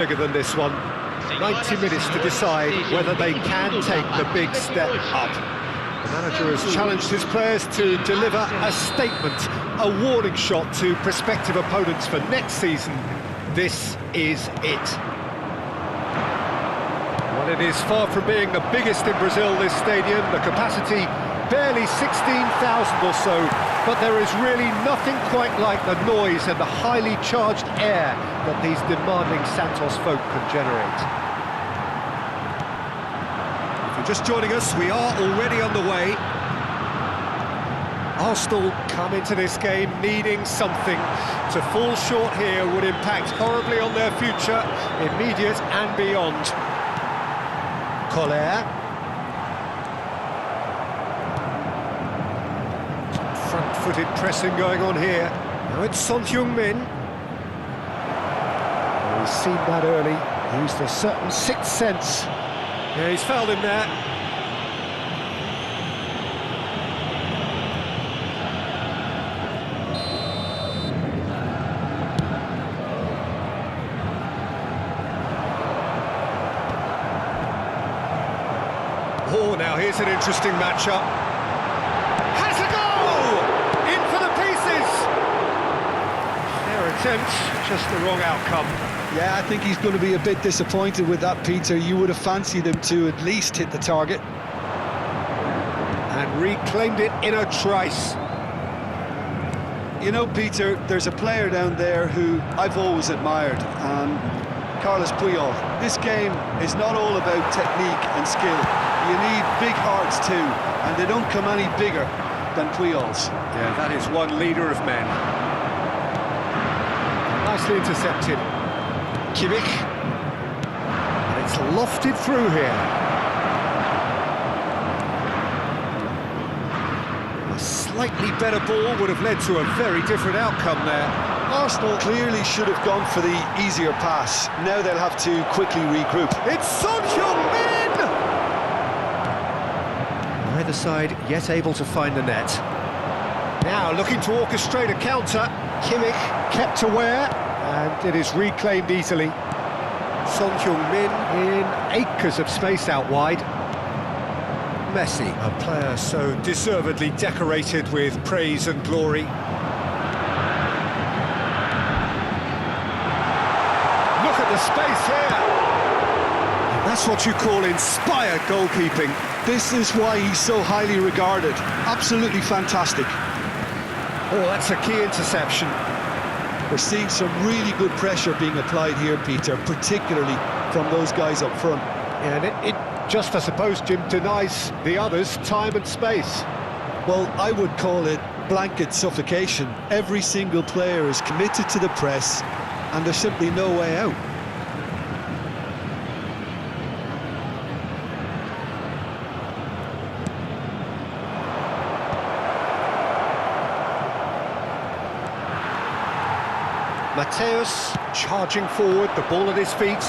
Bigger than this one. 90 minutes to decide whether they can take the big step up. The manager has challenged his players to deliver a statement, a warning shot to prospective opponents for next season. This is it. Well, it is far from being the biggest in Brazil, this stadium. The capacity barely 16,000 or so, but there is really nothing quite like the noise and the highly charged air that these demanding Santos folk can generate. If you're just joining us, we are already underway. Arsenal come into this game needing something. To fall short here would impact horribly on their future, immediate and beyond. Collier. Front-footed pressing going on here. Now it's Son Heung-min. He's seen that early. Used a certain sixth sense. Yeah, he's fouled him there. Oh, now here's an interesting matchup. Has a goal! In for the pieces! Their attempt, just the wrong outcome. Yeah, I think he's going to be a bit disappointed with that, Peter. You would have fancied him to at least hit the target. And reclaimed it in a trice. You know, Peter, there's a player down there who I've always admired, Carlos Puyol. This game is not all about technique and skill. You need big hearts too, and they don't come any bigger than Puyol's. Yeah, that is one leader of men. Nicely intercepted. Kimmich. And it's lofted through here. A slightly better ball would have led to a very different outcome there. Arsenal clearly should have gone for the easier pass. Now they'll have to quickly regroup. It's Son Heung-min! Neither side yet able to find the net. Now looking to orchestrate a counter. Kimmich kept aware, and it is reclaimed easily. Son Heung-min in acres of space out wide. Messi, a player so deservedly decorated with praise and glory. Look at the space here. And that's what you call inspired goalkeeping. This is why he's so highly regarded. Absolutely fantastic. Oh, that's a key interception. We're seeing some really good pressure being applied here, Peter, particularly from those guys up front. Yeah, and it just, I suppose, Jim, denies the others time and space. Well, I would call it blanket suffocation. Every single player is committed to the press, and there's simply no way out. Mateus charging forward, the ball at his feet.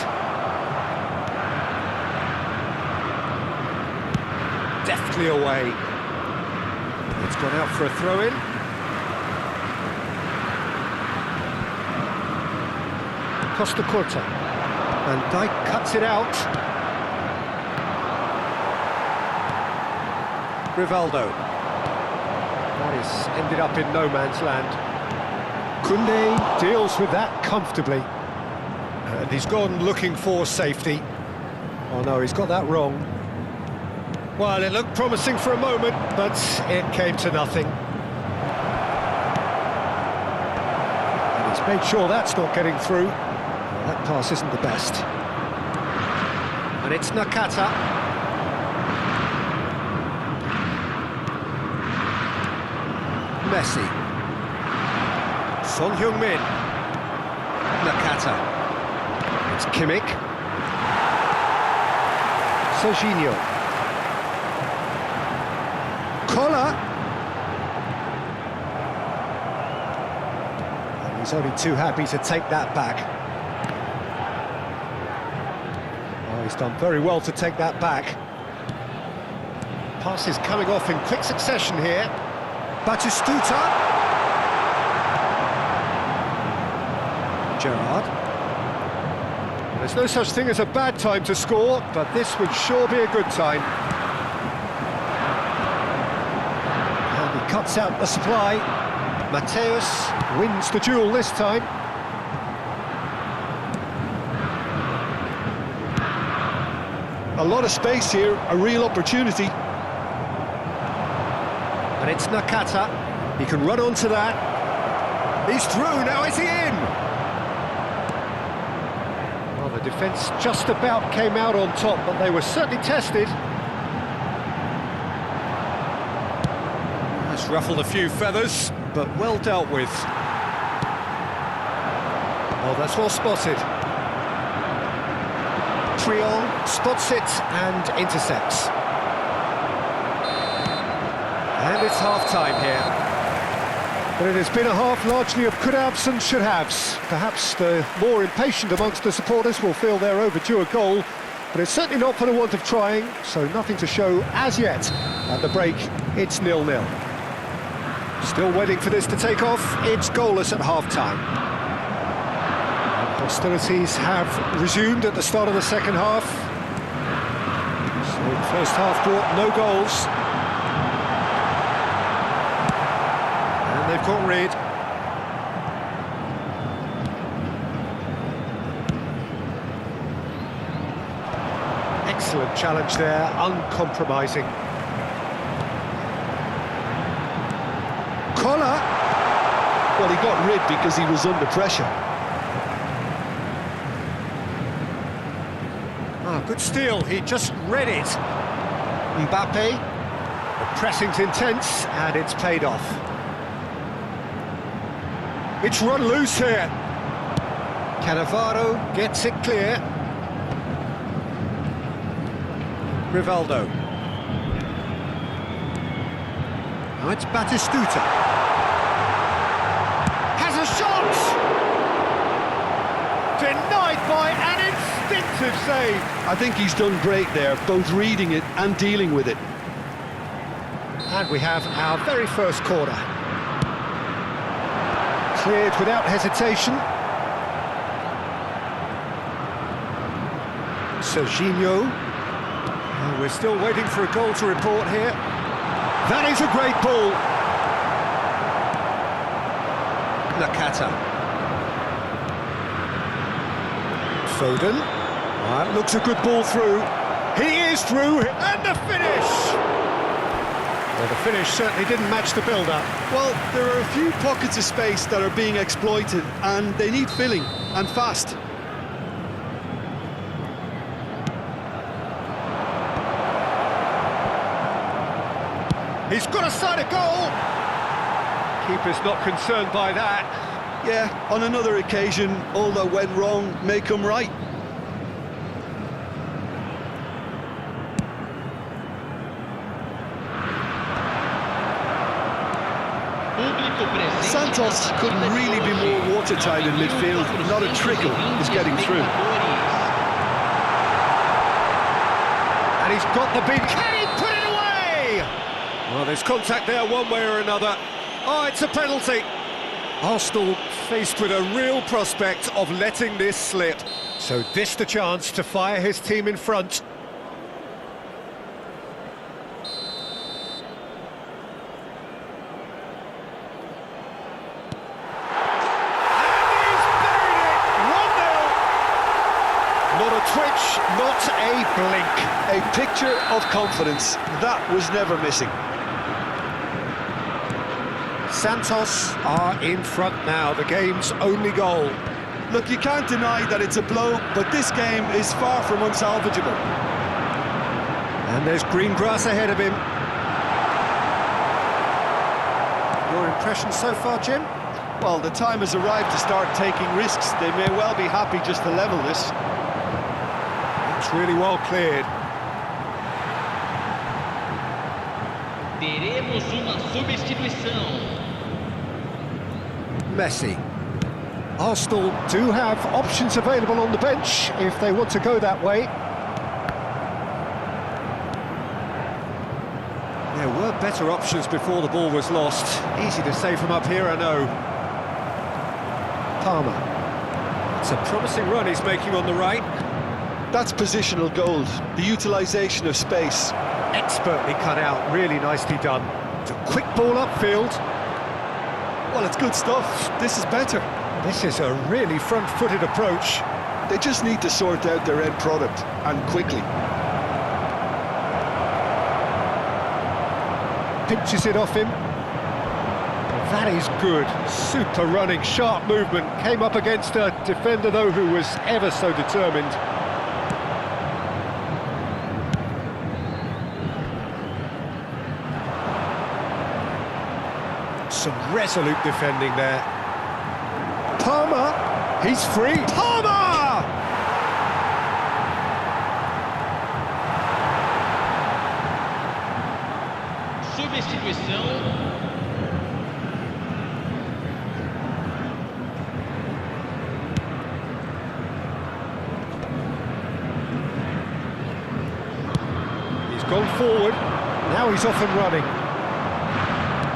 Deftly away. It's gone out for a throw-in. Costa Curta. And Dijk cuts it out. Rivaldo. That is ended up in no man's land. Koundé deals with that comfortably. And he's gone looking for safety. Oh no, he's got that wrong. Well, it looked promising for a moment, but it came to nothing. And he's made sure that's not getting through. Well, that pass isn't the best. And it's Nakata. Messi. Son Heung-min. Nakata. It's Kimmich. Serginho. Collar. And he's only too happy to take that back. Oh, he's done very well to take that back. Passes coming off in quick succession here. Batistuta. Gerrard. There's no such thing as a bad time to score, but this would sure be a good time. And he cuts out the supply. Mateus wins the duel this time. A lot of space here, a real opportunity. And it's Nakata. He can run onto that. He's through, now is he in? Well, the defence just about came out on top, but they were certainly tested. That's ruffled a few feathers, but well dealt with. Oh, that's well spotted. Triol spots it and intercepts. And it's half-time here. But it has been a half largely of could-haves and should-haves. Perhaps the more impatient amongst the supporters will feel they're overdue a goal, but it's certainly not for the want of trying, so nothing to show as yet. At the break, it's 0-0. Still waiting for this to take off, it's goalless at half-time. Hostilities have resumed at the start of the second half. So the first half brought no goals. And they've got rid. Excellent challenge there, uncompromising. Collar! Well, he got rid because he was under pressure. Good steal, he just read it. Mbappe, the pressing's intense and it's paid off. It's run loose here. Cannavaro gets it clear. Rivaldo. Now it's Batistuta. Has a shot! Denied by an instinctive save. I think he's done great there, both reading it and dealing with it. And we have our very first corner. Cleared without hesitation. Serginho. And we're still waiting for a goal to report here. That is a great ball. Nakata. Foden. That looks a good ball through. He is through, and the finish! Well, the finish certainly didn't match the build-up. Well, there are a few pockets of space that are being exploited, and they need filling, and fast. He's got a side of goal! Keeper's not concerned by that. Yeah, on another occasion, all that went wrong may come right. Santos could really be more watertight in midfield. Not a trickle is getting through. And he's got the beat. Can he put it away? Well, there's contact there one way or another. Oh, it's a penalty. Arsenal faced with a real prospect of letting this slip. So this the chance to fire his team in front. Not a twitch, not a blink. A picture of confidence. That was never missing. Santos are in front now, the game's only goal. Look, you can't deny that it's a blow, but this game is far from unsalvageable. And there's green grass ahead of him. Your impression so far, Jim? Well, the time has arrived to start taking risks. They may well be happy just to level this. It's really well cleared. Teremos uma substituição. Messi. Arsenal do have options available on the bench if they want to go that way. There were better options before the ball was lost. Easy to say from up here, I know. Palmer. It's a promising run he's making on the right. That's positional gold, the utilisation of space. Expertly cut out, really nicely done. It's a quick ball upfield. Well, it's good stuff. This is better. This is a really front-footed approach. They just need to sort out their end product, and quickly. Pinches it off him. That is good. Super running, sharp movement. Came up against a defender, though, who was ever so determined. Some resolute defending there. Palmer, he's free. Palmer! Substituição. He's gone forward. Now he's off and running.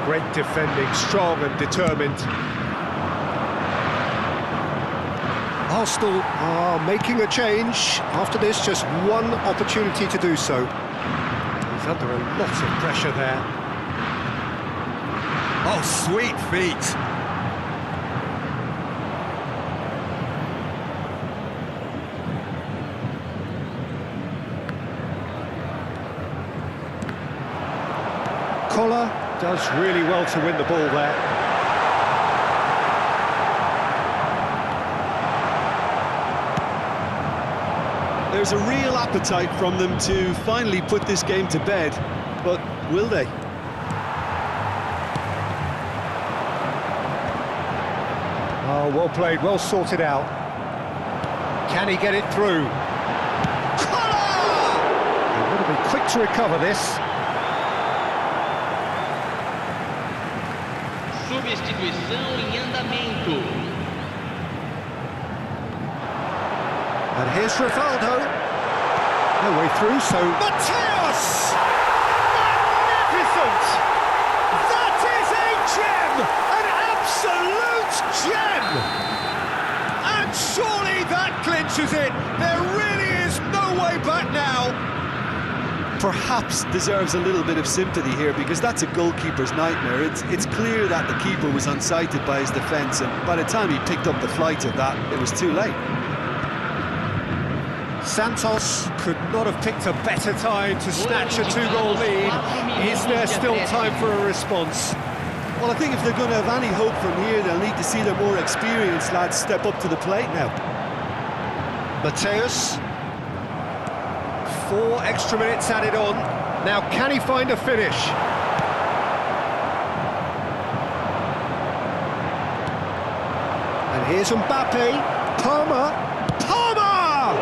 Great defending, strong and determined. Arsenal are making a change. After this, just one opportunity to do so. He's under a lot of pressure there. Oh, sweet feet. Collar does really well to win the ball there. There's a real appetite from them to finally put this game to bed, but will they? Oh, well played, well sorted out. Can he get it through? Collar! He would have been quick to recover this. Substituição em andamento. And here's Rivaldo. No way through, so... Mateus! Magnificent! That is a gem! An absolute gem! And surely that clinches it. There really is no way back now. Perhaps deserves a little bit of sympathy here, because that's a goalkeeper's nightmare. It's clear that the keeper was unsighted by his defence, and by the time he picked up the flight of that, it was too late. Santos could not have picked a better time to snatch a two-goal lead. Is there still time for a response? Well, I think if they're going to have any hope from here, they'll need to see their more experienced lads step up to the plate now. Mateus. 4 extra minutes added on. Now, can he find a finish? And here's Mbappe. Palmer. Palmer!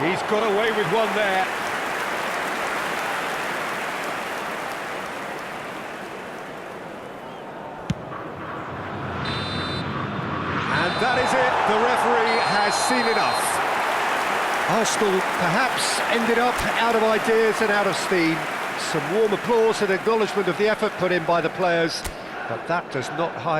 He's got away with one there. And that is it. The referee has seen enough. Arsenal perhaps ended up out of ideas and out of steam. Some warm applause and acknowledgement of the effort put in by the players, but that does not hide